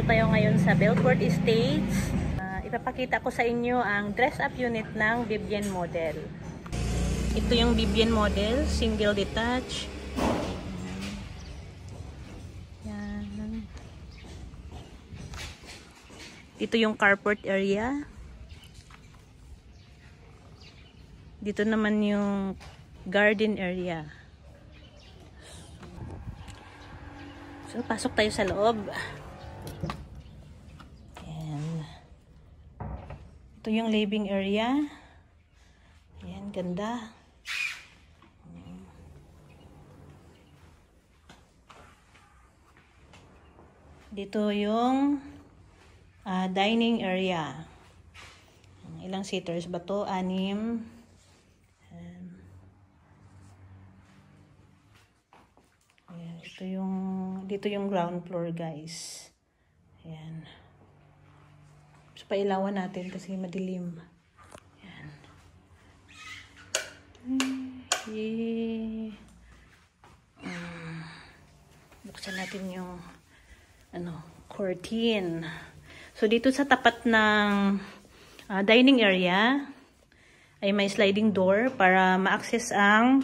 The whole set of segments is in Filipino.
tayo ngayon sa Belfort Estates. Ipapakita ko sa inyo ang dress-up unit ng Vivienne model. Ito yung Vivienne model, single detach. Yan. Dito yung carport area. Dito naman yung garden area. So, pasok tayo sa loob. Ayan. Ito yung living area. Ayan, ganda. Dito yung dining area. Ilang seaters ba to? 6. Dito yung ground floor, guys. Ayan. So, pailawan natin kasi madilim. Ayan. Buksan natin yung curtain. So, dito sa tapat ng dining area ay may sliding door para ma-access ang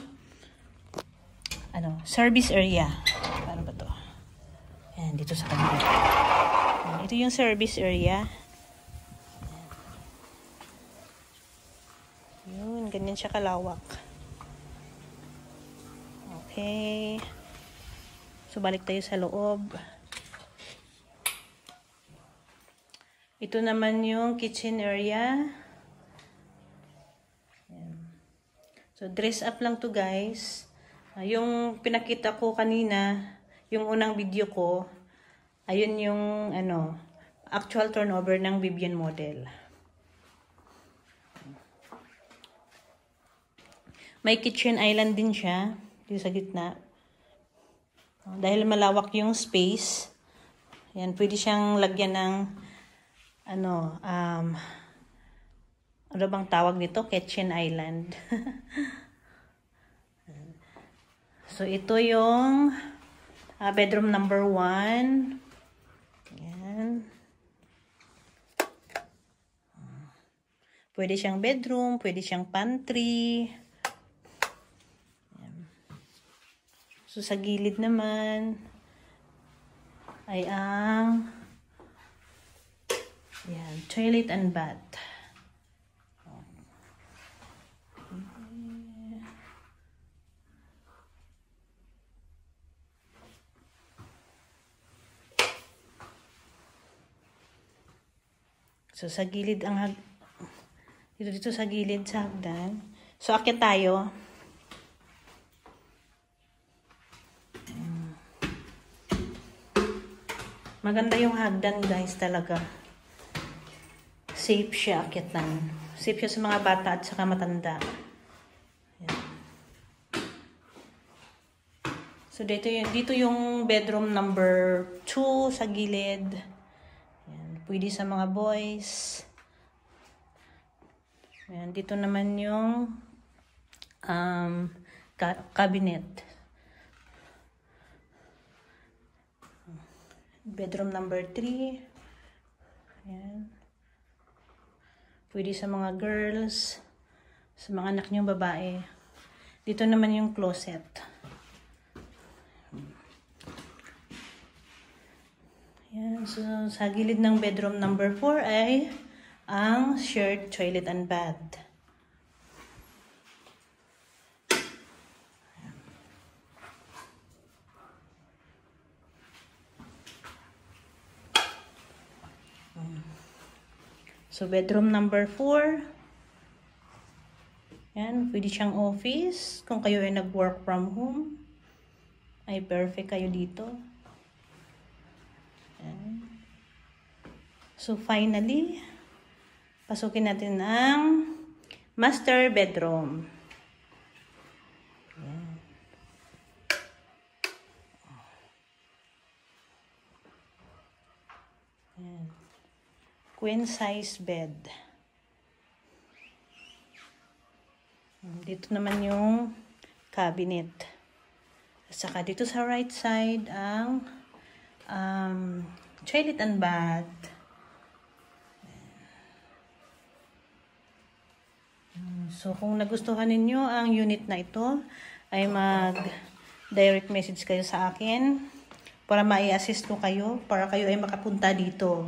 service area. Paano ba to? Ayan, dito sa kanila. Ito yung service area. Yun, ganyan siya kalawak. Okay. So, balik tayo sa loob. Ito naman yung kitchen area. Ayan. So, dress up lang to, guys. Yung pinakita ko kanina, yung unang video ko, ayun yung actual turnover ng Vivienne model. May kitchen island din siya dito sa gitna. Dahil malawak yung space, yan, pwede siyang lagyan ng ano bang tawag nito? Kitchen island. So, ito yung bedroom number 1. Ayan. Pwede siyang bedroom, pwede siyang pantry. Ayan. So, sa gilid naman ay ang toilet and bath. So, sa gilid dito sa gilid sa hagdan. So, akyat tayo. Maganda yung hagdan, guys, talaga. Safe siya, akyatan. Safe siya sa mga bata at saka matanda. Ayan. So, dito yung bedroom number 2 sa gilid. Pwede sa mga boys. Ayan, dito naman yung cabinet. Bedroom number 3. Ayan. Pwede sa mga girls, sa mga anak niyong babae. Dito naman yung closet. Yan, so sa gilid ng bedroom number 4 ay ang shared toilet and bath. So bedroom number 4. Yan, pwede siyang office. Kung kayo ay nag-work from home, ay perfect kayo dito. So, finally, pasukin natin ang master bedroom. Ayan. Ayan. Queen size bed. Dito naman yung cabinet. At saka dito sa right side ang toilet and bath. So, kung nagustuhan ninyo ang unit na ito, ay mag-direct message kayo sa akin para mai-assist ko kayo, para kayo ay makapunta dito.